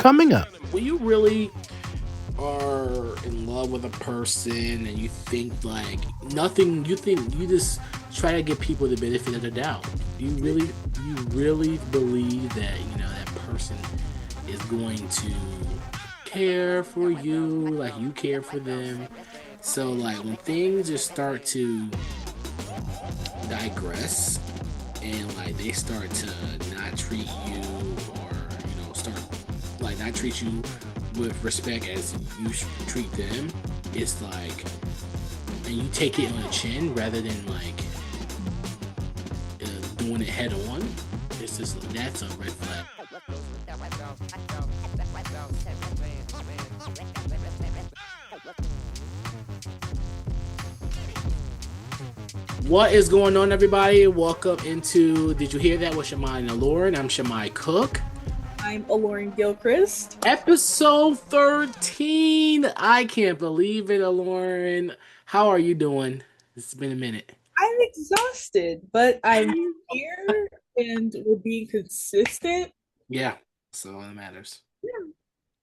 coming up. When you really are in love with a person and you think like nothing, you think you just try to give people the benefit of the doubt. You really believe that that person is going to care for you like you care for them. So like when things just start to digress and like they start to not treat you or start like not treat you with respect as you treat them, it's like, and you take it on the chin rather than like doing it head on, it's just that's a red flag. What is going on, everybody? Welcome into Did You Hear That with Shimei and Lauren? I'm Shimei Cook. I'm Lauren Gilchrist. Episode 13. I can't believe it, Lauren. How are you doing? It's been a minute. I'm exhausted, but I'm here and we're being consistent. Yeah, that's all that matters. Yeah.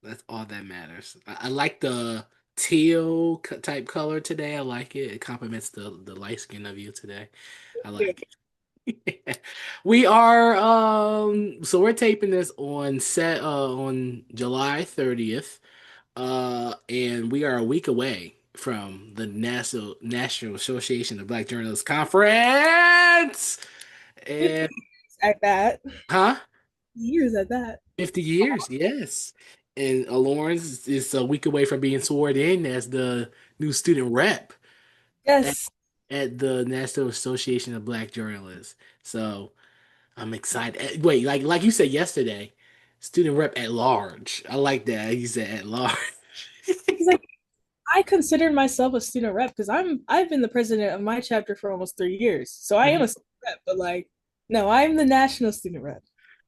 That's all that matters. I like the teal type color today. I like it. It complements the light skin of you today. I like it. We are so we're taping this on July 30th. And we are a week away from the National Association of Black Journalists Conference. 50 And years at that. huh? Years at that. 50 years, yes. And Lawrence is a week away from being sworn in as the new student rep at, Yes. at the National Association of Black Journalists. So I'm excited. Wait, like you said yesterday, student rep at large. I like that. You said at large. Because like I consider myself a student rep because I've been the president of my chapter for almost 3 years. So I am a student rep, but like no, I'm the national student rep.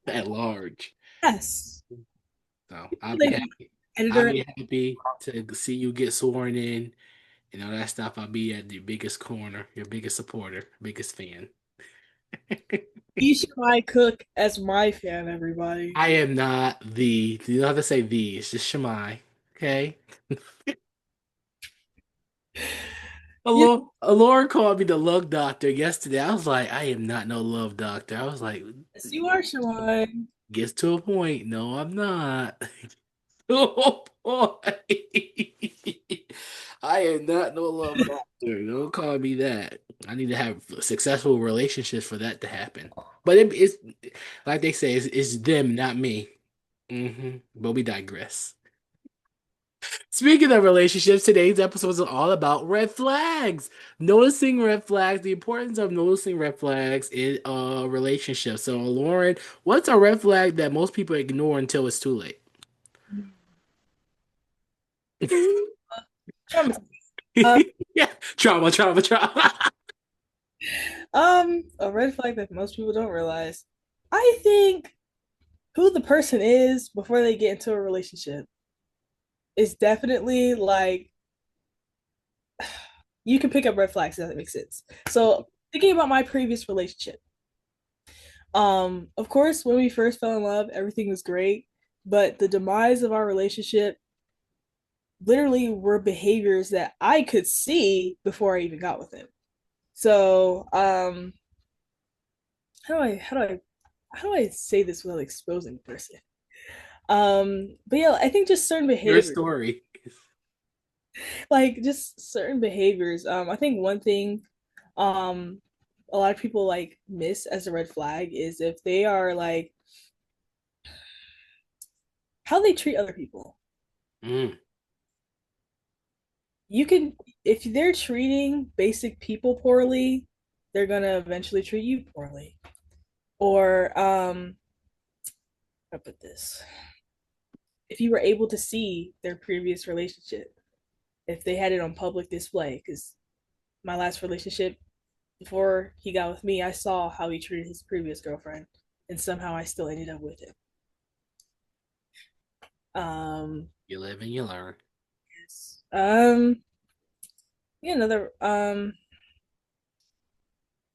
At large. Yes. So I'll be Like happy. I'll editor. be happy to see you get sworn in and all that stuff. I'll be at your biggest corner, your biggest supporter, biggest fan. My cook as my fan, everybody. I am not the. You don't have to say the. It's just Shemai. Okay. Yes, Alora called me the love doctor yesterday. I was like, I am not no love doctor. I was like, you are, Shimon. gets to a point. No, I'm not. Oh boy. I am not no love doctor. Don't call me that. I need to have successful relationships for that to happen. But it's like they say, it's them, not me. But we digress. Speaking of relationships, today's episode is all about red flags. Noticing red flags, the importance of noticing red flags in a relationship. So, Lauren, what's a red flag that most people ignore until it's too late? Trauma. Uh, Yeah, trauma. a red flag that most people don't realize. I think who the person is before they get into a relationship is definitely like you can pick up red flags. Does that make sense? So thinking about my previous relationship, of course, when we first fell in love, everything was great, but the demise of our relationship literally were behaviors that I could see before I even got with him. So, how do I how do I how do I say this without exposing the person? But yeah, I think just certain Your behaviors, story. like just certain behaviors. I think one thing, um, a lot of people like miss as a red flag is if they are like how they treat other people. Mm, You can, if they're treating basic people poorly, they're gonna eventually treat you poorly. Or, I put this. If you were able to see their previous relationship, if they had it on public display, because my last relationship before he got with me, I saw how he treated his previous girlfriend, and somehow I still ended up with him. Um, you live and you learn. yes. Yeah, another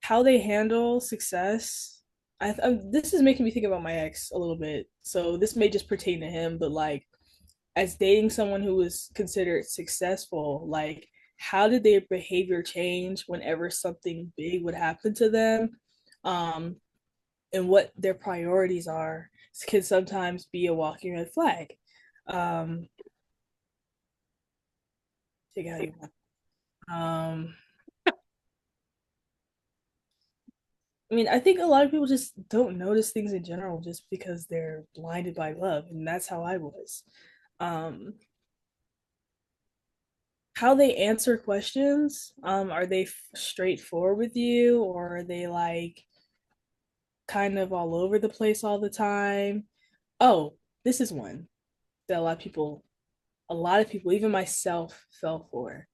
how they handle success. this is making me think about my ex a little bit. So this may just pertain to him, but like as dating someone who was considered successful, like how did their behavior change whenever something big would happen to them? Um, and what their priorities are can sometimes be a walking red flag. Um, take it how you want. Um, I mean, I think a lot of people just don't notice things in general just because they're blinded by love, and that's how I was. Um, how they answer questions, are they straightforward with you, or are they like kind of all over the place all the time? Oh, this is one that a lot of people, even myself, fell for.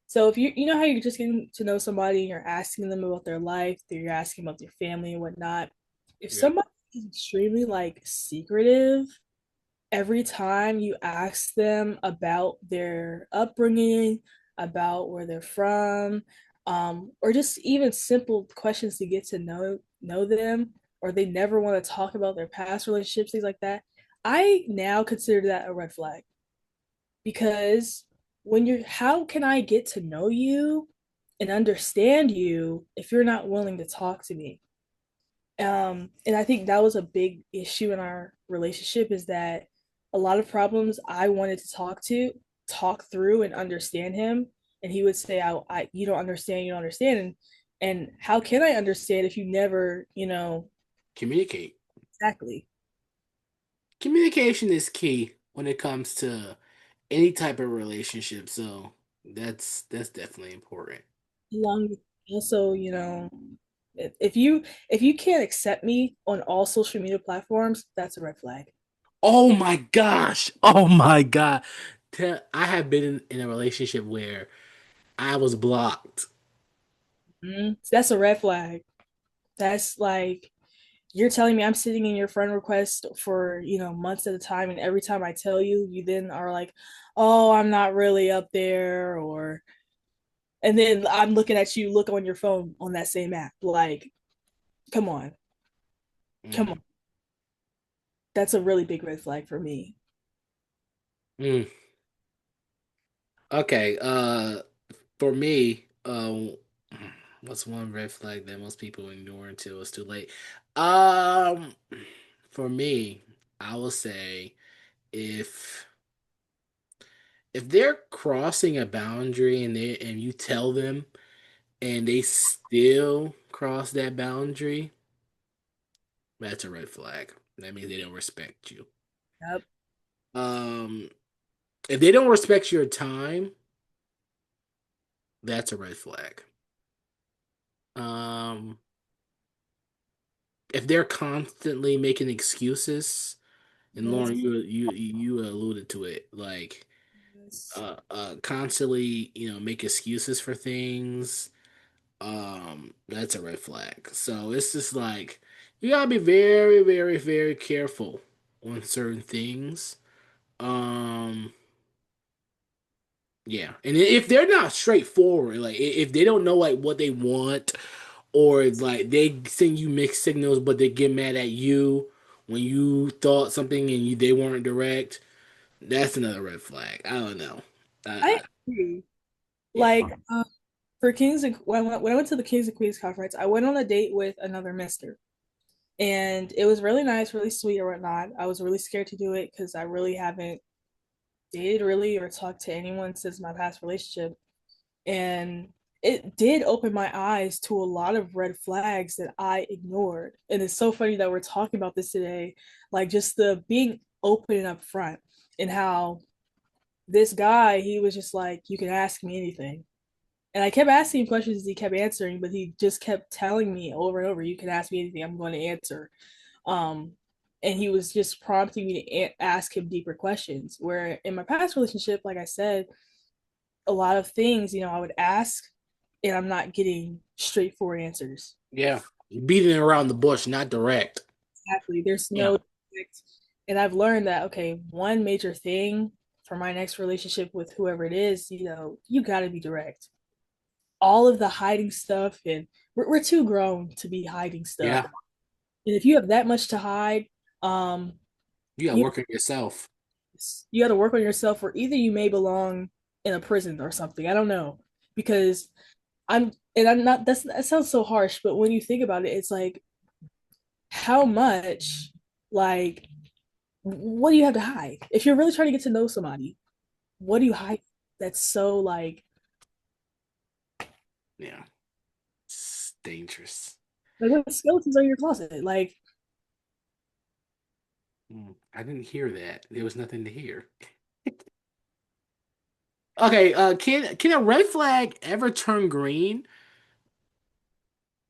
So if you know how you're just getting to know somebody and you're asking them about their life, you're asking about their family and whatnot. If Yeah. somebody is extremely like secretive, every time you ask them about their upbringing, about where they're from, or just even simple questions to get to know them, or they never want to talk about their past relationships, things like that, I now consider that a red flag because when you're how can I get to know you and understand you if you're not willing to talk to me? And I think that was a big issue in our relationship is that a lot of problems I wanted to talk through and understand him, and he would say, I you don't understand, you don't understand, and how can I understand if you never, Communicate. exactly Communication is key when it comes to any type of relationship. So that's definitely important. along with also, if you can't accept me on all social media platforms, that's a red flag. Oh my gosh. Oh my God. I have been in a relationship where I was blocked. That's a red flag. That's like you're telling me I'm sitting in your friend request for, months at a time, and every time I tell you, you then are like, "Oh, I'm not really up there," or and then I'm looking at you look on your phone on that same app. Like, come on. Come on. Mm. That's a really big red flag for me. Mm. Okay. For me, what's one red flag that most people ignore until it's too late? Um, for me, I will say if if they're crossing a boundary and you tell them and they still cross that boundary, that's a red flag. That means they don't respect you. Yep. Um, if they don't respect your time, that's a red flag. Um, if they're constantly making excuses, and Lauren, Yes. you alluded to it, like Yes. constantly, make excuses for things. That's a red flag. So it's just like you gotta be very, very, very careful on certain things. Um, yeah, and if they're not straightforward, like if they don't know like what they want, or it's like they send you mixed signals, but they get mad at you when you thought something and they weren't direct, that's another red flag. I don't know. I I agree. yeah, Like, for Kings and when I went to the Kings and Queens conference, I went on a date with another mister. And it was really nice, really sweet or whatnot. I was really scared to do it because I really haven't dated really or talked to anyone since my past relationship. And it did open my eyes to a lot of red flags that I ignored. And it's so funny that we're talking about this today, like just the being open and upfront, and how this guy, he was just like, you can ask me anything. And I kept asking him questions, he kept answering, but he just kept telling me over and over, you can ask me anything, I'm going to answer. Um, and he was just prompting me to ask him deeper questions. Where in my past relationship, like I said, a lot of things, I would ask and I'm not getting straightforward answers. yeah, beating around the bush, not direct. Exactly. There's Yeah, no direct- and I've learned that okay, one major thing for my next relationship with whoever it is, you got to be direct. All of the hiding stuff, and we're too grown to be hiding stuff. yeah, And if you have that much to hide, um, You gotta you work on yourself. you got to work on yourself, or either you may belong in a prison or something. I don't know, because I'm not. That sounds so harsh, but when you think about it, it's like how much, like, what do you have to hide? If you're really trying to get to know somebody, what do you hide? That's so Yeah, it's dangerous. like what skeletons are in your closet? Like, I didn't hear that. There was nothing to hear. Okay, can a red flag ever turn green,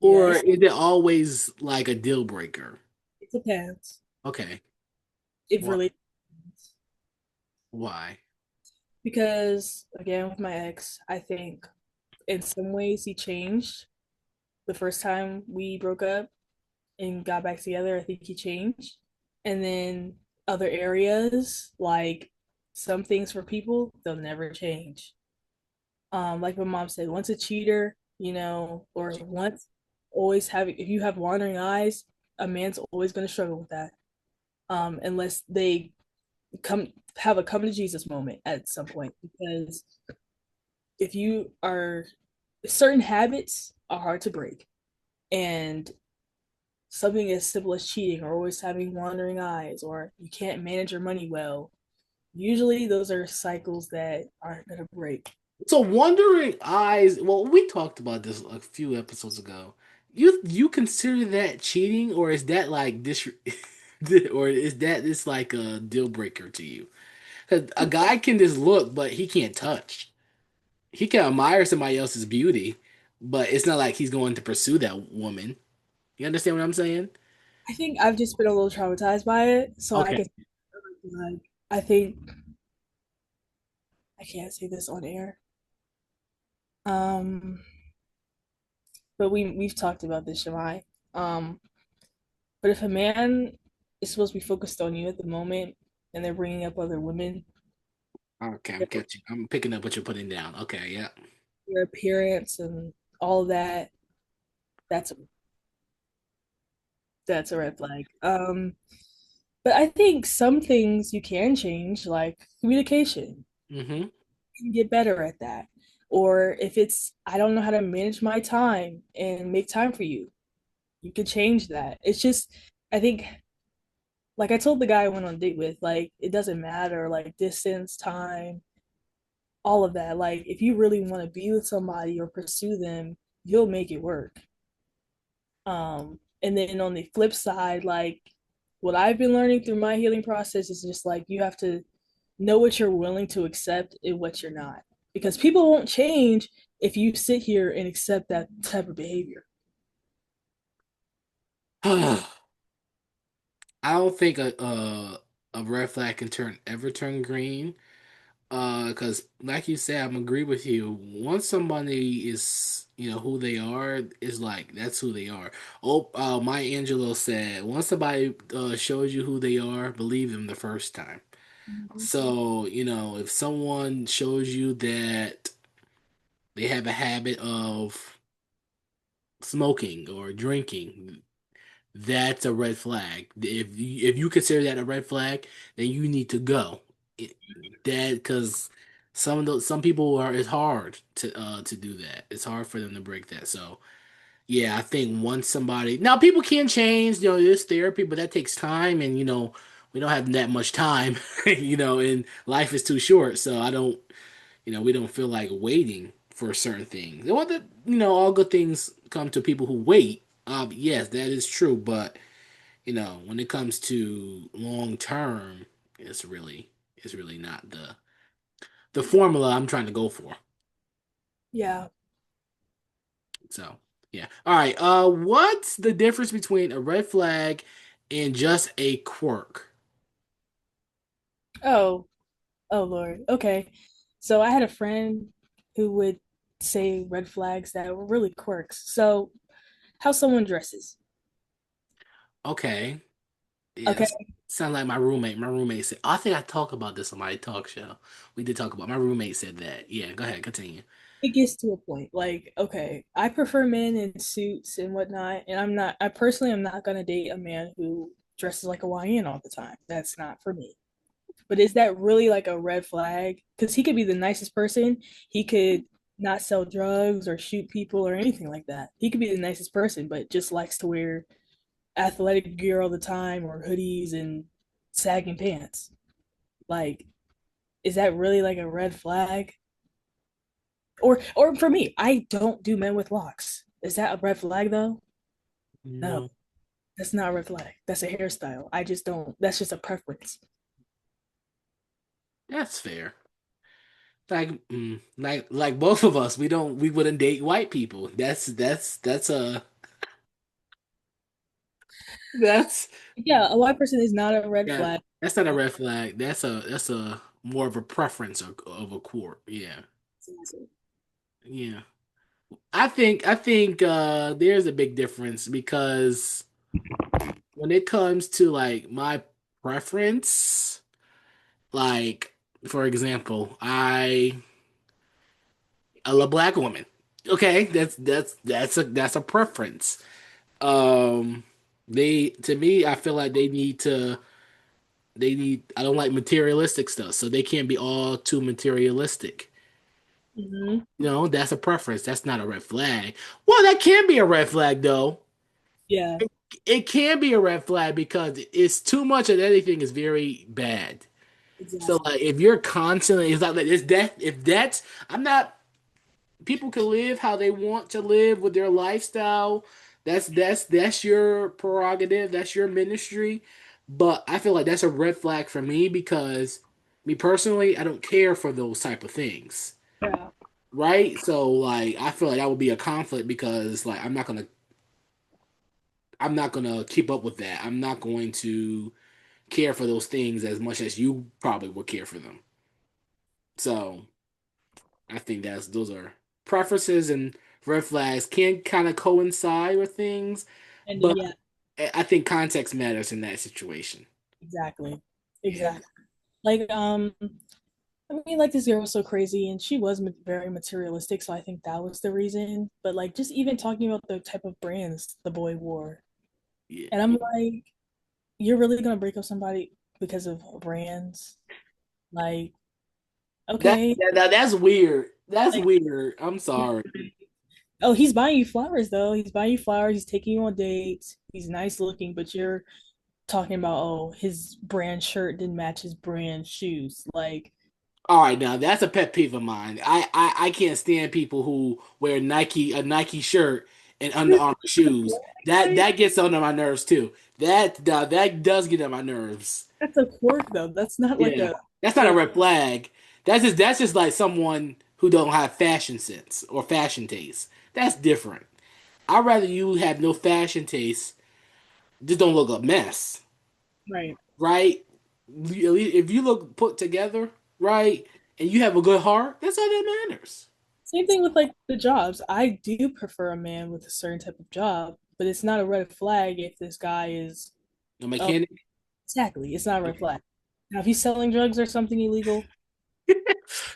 or yes, is it always like a deal breaker? it depends. Okay, It why? really Why? because again with my ex, I think in some ways he changed the first time we broke up and got back together. I think he changed, and then other areas like some things for people they'll never change. Like my mom said, once a cheater, or once always having if you have wandering eyes, a man's always going to struggle with that. Unless they come have a come to Jesus moment at some point, because if you are certain habits are hard to break, and something as simple as cheating or always having wandering eyes or you can't manage your money well, usually those are cycles that aren't going to break. So wandering eyes. Well, we talked about this a few episodes ago. You consider that cheating, or is that like this, or is that this like a deal breaker to you? Because a guy can just look, but he can't touch. He can admire somebody else's beauty, but it's not like he's going to pursue that woman. You understand what I'm saying? I think I've just been a little traumatized by it, so I Okay. can like I think I can't say this on air. Um, but we've talked about this, Shimei. Um, but if a man is supposed to be focused on you at the moment, and they're bringing up other women, Okay, I'm catching. I'm picking up what you're putting down. Okay, yeah. your appearance and all of that, that's a red flag. But I think some things you can change, like communication. Mm-hmm. You can get better at that. Or if it's, I don't know how to manage my time and make time for you, you can change that. It's just, I think, like I told the guy I went on a date with, like, it doesn't matter, like distance, time, all of that. Like, if you really want to be with somebody or pursue them, you'll make it work. And then on the flip side, like, what I've been learning through my healing process is just like you have to know what you're willing to accept and what you're not. Because people won't change if you sit here and accept that type of behavior. I don't think a red flag can turn green. Because like you said, I'm agree with you. Once somebody is, who they are, is like that's who they are. Oh, Maya Angelou said, once somebody shows you who they are, believe them the first time. Mhm. So, if someone shows you that they have a habit of smoking or drinking, that's a red flag. If you consider that a red flag, then you need to go. It, that because some people are it's hard to do that. It's hard for them to break that. So yeah, I think once somebody now people can change. There's therapy, but that takes time, and we don't have that much time. And life is too short. So I don't. We don't feel like waiting for certain things. Well, all good things come to people who wait. Yes, that is true, but when it comes to long term, it's really not the formula I'm trying to go for. Yeah. So yeah. All right. What's the difference between a red flag and just a quirk? Oh, oh Lord. Okay. So I had a friend who would say red flags that were really quirks. So how someone dresses. Okay. Okay. Yes. Sound like my roommate. My roommate said, I think I talked about this on my talk show. We did talk about my roommate said that. Yeah, go ahead, continue. it gets to a point. Like, okay, I prefer men in suits and whatnot, and I personally am not gonna date a man who dresses like a YN all the time. That's not for me. But is that really like a red flag? Because he could be the nicest person. He could not sell drugs or shoot people or anything like that. He could be the nicest person, but just likes to wear athletic gear all the time or hoodies and sagging pants. Like, is that really like a red flag? Or for me, I don't do men with locks. Is that a red flag though? No, No, that's not a red flag. That's a hairstyle. I just don't. That's just a preference. that's fair. Like both of us, we wouldn't date white people. That's a that's Yeah, a white person is not a red yeah, flag. that's not a red flag. That's a more of a preference of a court. Yeah. Yeah. I think there's a big difference because when it comes to like my preference, like for example, I love black women. Okay, that's a preference. Um, they to me, I feel like I don't like materialistic stuff, so they can't be all too materialistic. Hmm. You know, that's a preference. That's not a red flag. Well, that can be a red flag though. Yeah, It can be a red flag because it's too much of anything is very bad. So exactly. like if you're constantly it's like it's that if that's I'm not people can live how they want to live with their lifestyle. That's your prerogative. That's your ministry. But I feel like that's a red flag for me because me personally, I don't care for those type of things. Yeah, Right? So like I feel like that would be a conflict because like I'm not gonna keep up with that. I'm not going to care for those things as much as you probably would care for them. So I think those are preferences and red flags can kind of coincide with things, and but yeah, I think context matters in that situation. exactly, Yeah. exactly. Like, I mean, like this girl was so crazy, and she was very materialistic, so I think that was the reason. But like, just even talking about the type of brands the boy wore, Yeah. and I'm like, you're really gonna break up somebody because of brands? Like, okay, That's weird. That's like, weird. I'm sorry. oh, he's buying you flowers though. He's buying you flowers. He's taking you on dates. He's nice looking, but you're talking about, oh, his brand shirt didn't match his brand shoes. Like, All right, now that's a pet peeve of mine. I can't stand people who wear a Nike shirt and Under Armour shoes. That gets under my nerves too. That does get on my nerves. that's a quirk though. That's not like Yeah, a that's not a like red flag. That's just like someone who don't have fashion sense or fashion taste. That's different. I'd rather you have no fashion taste, just don't look a mess, right. right? If you look put together, right, and you have a good heart, that's all that matters. Same thing with like the jobs. I do prefer a man with a certain type of job, but it's not a red flag if this guy is, No oh, mechanic. exactly. It's not a red flag. Now, if he's selling drugs or something illegal,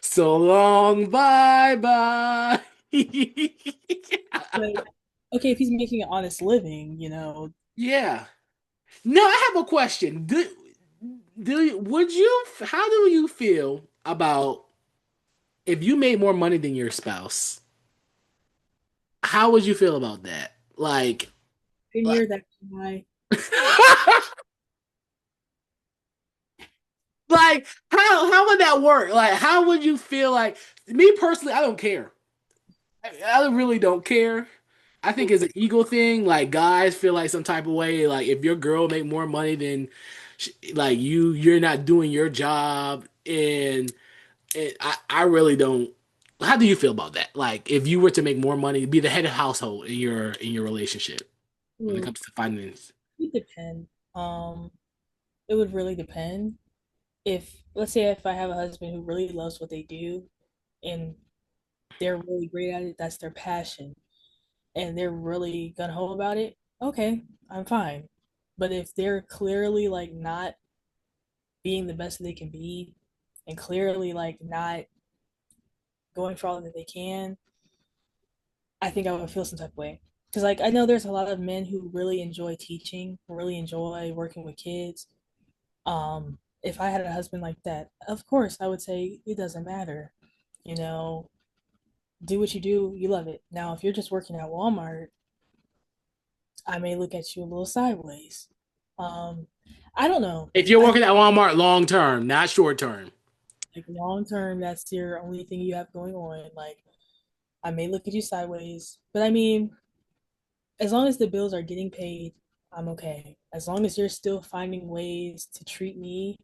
So long, bye bye. like, okay, if he's making an honest living, Yeah. No, I have a question. Would you, how do you feel about if you made more money than your spouse? How would you feel about that? Like, figure that guy. like how would that work? Like, how would you feel? Like me personally, I don't care. I really don't care. I think it's an ego thing. Like guys feel like some type of way. Like if your girl make more money than like you're not doing your job, and I really don't. How do you feel about that? Like if you were to make more money, be the head of household in your relationship when it Ooh, comes to finance. it depend. Um, it would really depend. If let's say if I have a husband who really loves what they do and they're really great at it, that's their passion, and they're really gun ho about it, okay, I'm fine. But if they're clearly like not being the best they can be and clearly like not going for all that they can, I think I would feel some type of way. Because like I know there's a lot of men who really enjoy teaching, really enjoy working with kids. If I had a husband like that, of course I would say it doesn't matter. You know, do what you do, you love it. Now, if you're just working at Walmart, I may look at you a little sideways. Um, I don't know. If you're I working at Walmart long term, not short term. like long term, that's your only thing you have going on. Like, I may look at you sideways, but I mean, as long as the bills are getting paid, I'm okay. As long as you're still finding ways to treat me,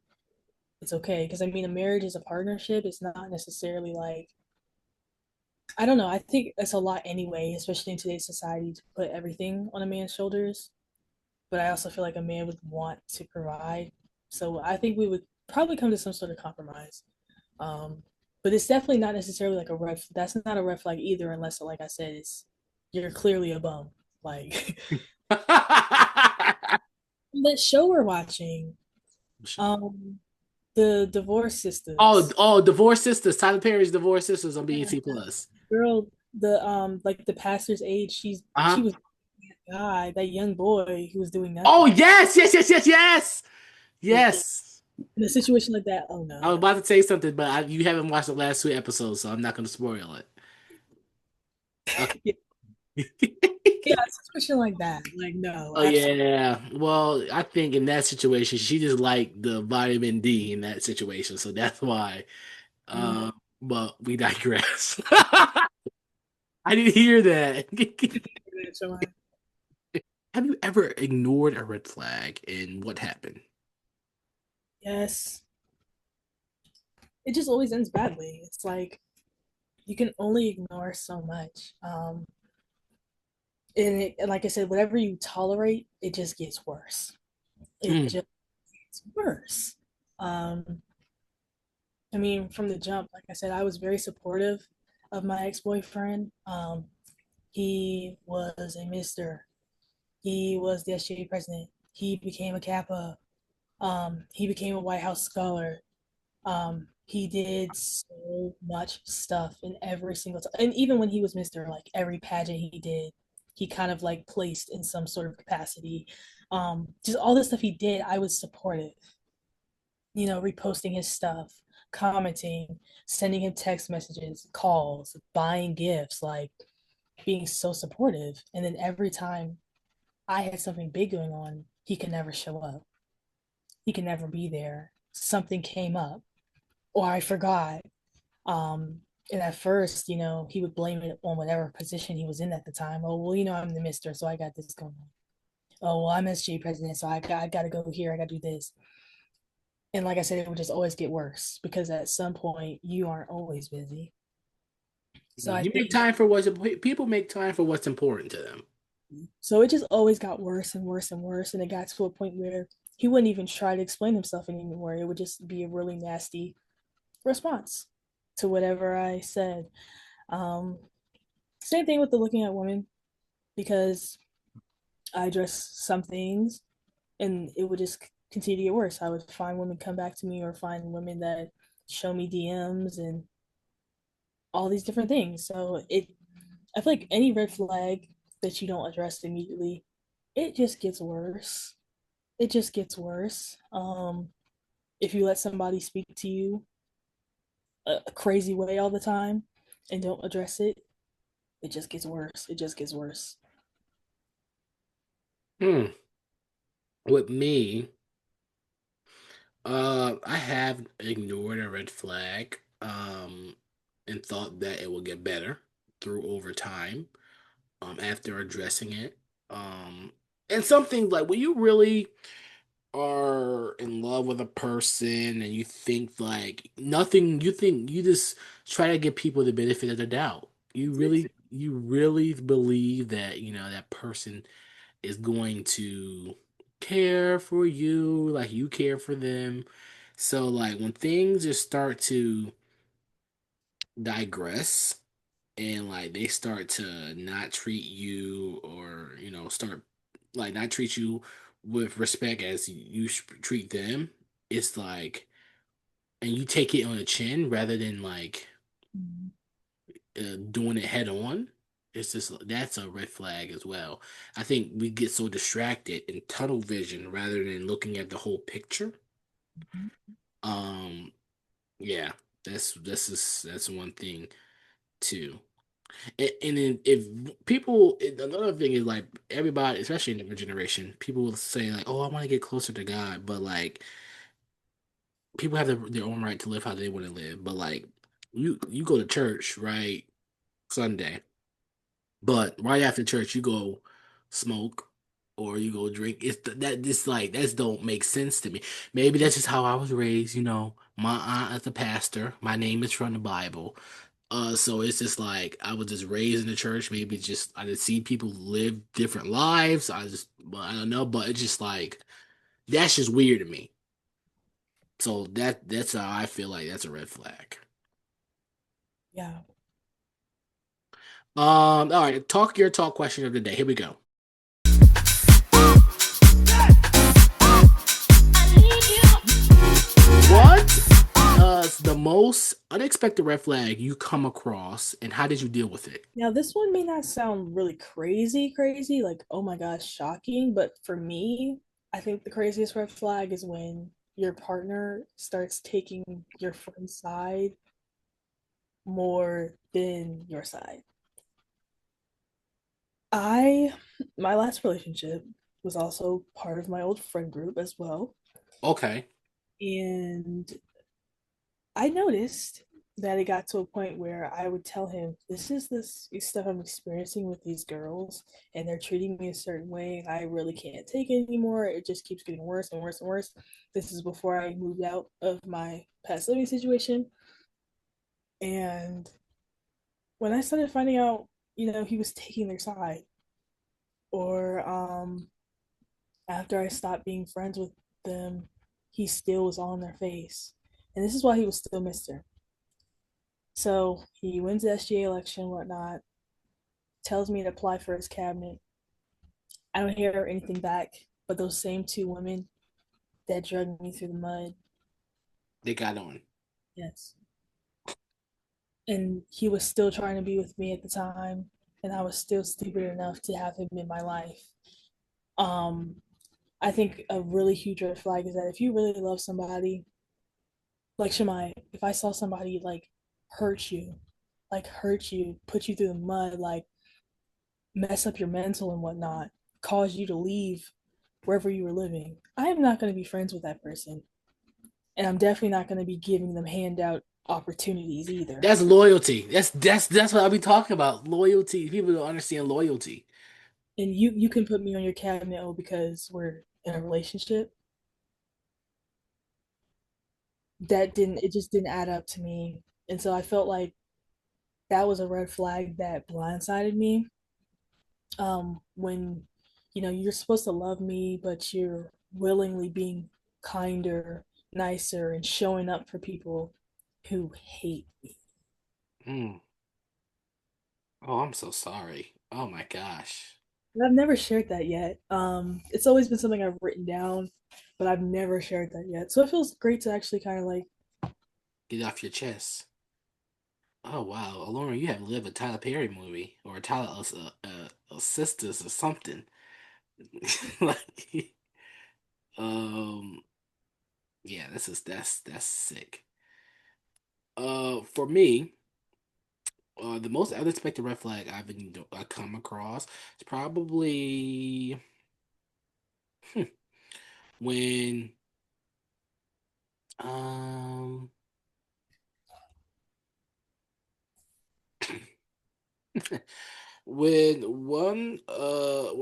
it's okay. Because I mean, a marriage is a partnership. It's not necessarily like, I don't know. I think it's a lot anyway, especially in today's society, to put everything on a man's shoulders. But I also feel like a man would want to provide. So I think we would probably come to some sort of compromise. Um, but it's definitely not necessarily like a red. That's not a red flag either, unless, like I said, it's you're clearly a bum. Like that show we're watching, um, the Divorce Oh, Sisters. oh, Divorce Sisters. Tyler Perry's Divorce Sisters on BET Plus. Girl, the like the pastor's age, she Uh-huh. was that guy, that young boy who was doing Oh, nothing. yes, yes, yes, yes, yes. Like Yes. in a situation like that, oh I was no. about to say something, but you haven't watched the last two episodes, so I'm not going to spoil it. Yeah, yeah, Okay. a situation like that. Like no, Oh absolutely. yeah. Well, I think in that situation, she just liked the vitamin D in that situation, so that's why. Mm, But we digress. I didn't hear that. Have you ever ignored a red flag and what happened? yes, it just always ends badly. It's like you can only ignore so much. And like I said, whatever you tolerate, it just gets worse. It Mm, just gets worse. Um, I mean, from the jump, like I said, I was very supportive of my ex boyfriend. He was a Mister. He was the SGA president. He became a Kappa. He became a White House scholar. He did so much stuff in every single time, and even when he was Mister, like every pageant he did, he kind of like placed in some sort of capacity. Just all the stuff he did, I was supportive. You know, reposting his stuff, commenting, sending him text messages, calls, buying gifts, like being so supportive. And then every time I had something big going on, he could never show up. He could never be there. Something came up, or I forgot. And at first, you know, he would blame it on whatever position he was in at the time. Oh, well, you know, I'm the Mister, so I got this going on. Oh, well, I'm SG president, so I got to go here. I got to do this. And like I said, it would just always get worse because at some point you aren't always busy. So I you make think time for what's people make time for what's important to them. so. It just always got worse and worse and worse, and it got to a point where he wouldn't even try to explain himself anymore. It would just be a really nasty response to whatever I said. Um, Same thing with the looking at women because I address some things and it would just continue to get worse. I would find women come back to me or find women that show me DMs and all these different things. So I feel like any red flag that you don't address immediately, it just gets worse. It just gets worse. If you let somebody speak to you a crazy way all the time and don't address it, it just gets worse. It just gets worse. Hmm. With me, I have ignored a red flag, and thought that it will get better through over time, after addressing it. And something like when you really are in love with a person and you think like nothing, you think you just try to give people the benefit of the doubt. You really believe that, that person is going to care for you like you care for them. So like when things just start to digress and like they start to not treat you or start like not treat you with respect as you treat them, it's like, and you take it on the chin rather than like Mhm. doing it head on, it's just that's a red flag as well. I think we get so distracted in tunnel vision rather than looking at the whole picture. Um, yeah, that's one thing too. And then if people, another thing is like everybody, especially in the generation, people will say like, "Oh, I want to get closer to God," but like people have their own right to live how they want to live. But like you go to church, right, Sunday, but right after church you go smoke or you go drink. That this like that don't make sense to me. Maybe that's just how I was raised. You know, my aunt is a pastor. My name is from the Bible. So it's just like I was just raised in the church. Maybe just I just see people live different lives. Well, I don't know, but it's just like that's just weird to me. So that's how I feel like that's a red flag. Yeah. All right, talk your talk question of the day. Here we go. What the most unexpected red flag you come across, and how did you deal with it? Now, this one may not sound really crazy, like, oh my gosh, shocking. But for me, I think the craziest red flag is when your partner starts taking your friend's side more than your side. I, my last relationship was also part of my old friend group as well. Okay, And I noticed that it got to a point where I would tell him, "This is this stuff I'm experiencing with these girls, and they're treating me a certain way, and I really can't take it anymore. It just keeps getting worse and worse and worse." This is before I moved out of my past living situation. And when I started finding out, he was taking their side, or after I stopped being friends with them, he still was on their face. And this is why he was still Mr. So he wins the SGA election, whatnot, tells me to apply for his cabinet. I don't hear anything back, but those same two women that dragged me through the mud, they got on. yes. And he was still trying to be with me at the time, and I was still stupid enough to have him in my life. Um, I think a really huge red flag is that if you really love somebody, like Shimei, if I saw somebody hurt you, hurt you, put you through the mud, mess up your mental and whatnot, cause you to leave wherever you were living, I am not going to be friends with that person. And I'm definitely not going to be giving them handout opportunities either. That's loyalty. That's what I be talking about. Loyalty. People don't understand loyalty. And you can put me on your cabinet, oh, because we're in a relationship. It just didn't add up to me. And so I felt like that was a red flag that blindsided me. When you're supposed to love me, but you're willingly being kinder, nicer, and showing up for people who hate me. Mm. Oh, I'm so sorry. Oh my gosh. And I've never shared that yet. It's always been something I've written down, but I've never shared that yet. So it feels great to actually kind of Get off your chest. Oh wow, Lauren, you have lived a Tyler Perry movie or a Tyler a Sisters or something. Like, um, yeah, that's sick. For me, the most unexpected red flag I come across is probably when um when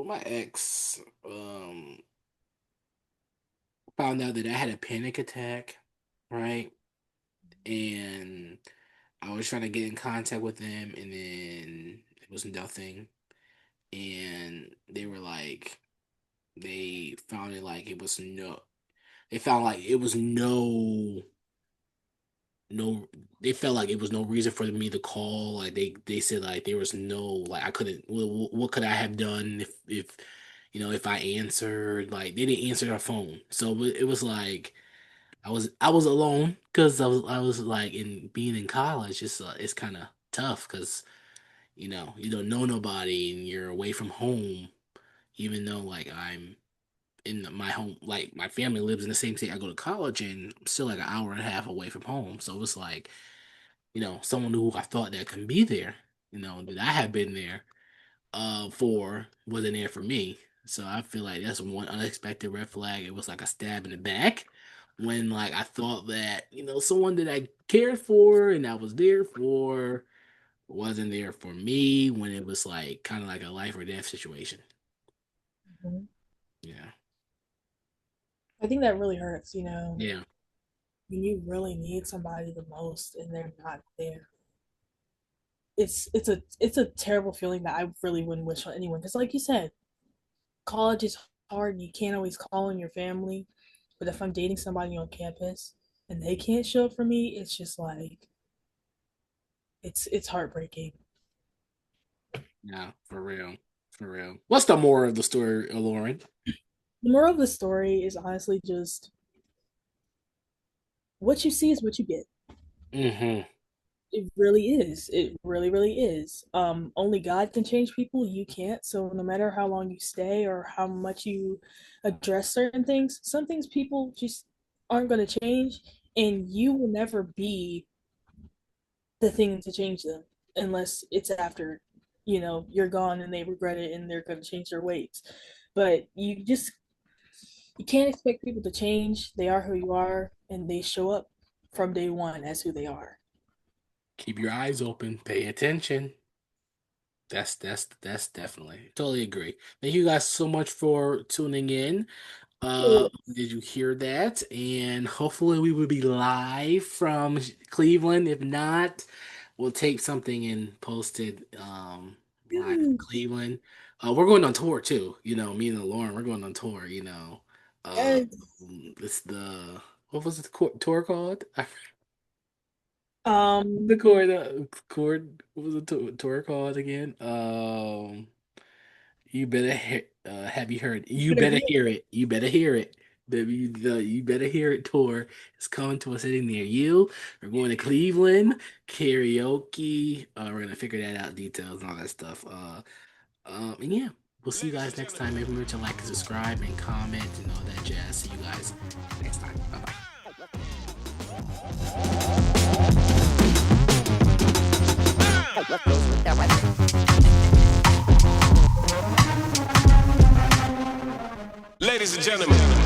my ex found out that I had a panic attack, right? And I was trying to get in contact with them, and then it was nothing. And they were like, they found it like it was no, they found like it was no, they felt like it was no reason for me to call. Like they said like there was no like I couldn't. What could I have done if if I answered? Like they didn't answer their phone, so it was like. I was alone because I was like in being in college. It's kind of tough because you don't know nobody and you're away from home, even though like I'm in my home, like my family lives in the same state I go to college in. I'm still like an hour and a half away from home, so it's like someone who I thought that can be there, that I have been there for wasn't there for me. So I feel like that's one unexpected red flag. It was like a stab in the back when like I thought that, someone that I cared for and I was there for wasn't there for me when it was like kind of like a life or death situation. Mhm. Yeah. I think that really hurts, you know, Yeah. when you really need somebody the most and they're not there. It's a terrible feeling that I really wouldn't wish on anyone. Because like you said, college is hard and you can't always call on your family. But if I'm dating somebody on campus and they can't show up for me, it's just like it's heartbreaking. Yeah, for real. For real. What's the moral of the story, Lauren? The moral of the story is honestly just what you see is what you get. Hmm. It really is. It really, really is. Only God can change people. You can't. So no matter how long you stay or how much you address certain things, some things people just aren't going to change, and you will never be the thing to change them unless it's after you're gone and they regret it and they're going to change their ways. But you can't expect people to change. They are who you are, and they show up from day one as who they are. Keep your eyes open. Pay attention. That's definitely totally agree. Thank you guys so much for tuning in. Did you hear that? And hopefully we will be live from Cleveland. If not, we'll tape something and post it live from Yes. Cleveland. We're going on tour too. Me and Lauren, we're going on tour. Uh, Yes. it's the what was the tour called? The Um, chord. What was the tour called again? You better have you heard? You better better hear hear it. You better hear it. The You Better Hear It tour is coming to a city near you. We're going to Cleveland karaoke. We're gonna figure that out, details and all that stuff. And yeah, we'll see you Ladies guys and next gentlemen. time. Remember to like and subscribe and comment and all that jazz. See you guys next time. Bye bye. Ladies and gentlemen.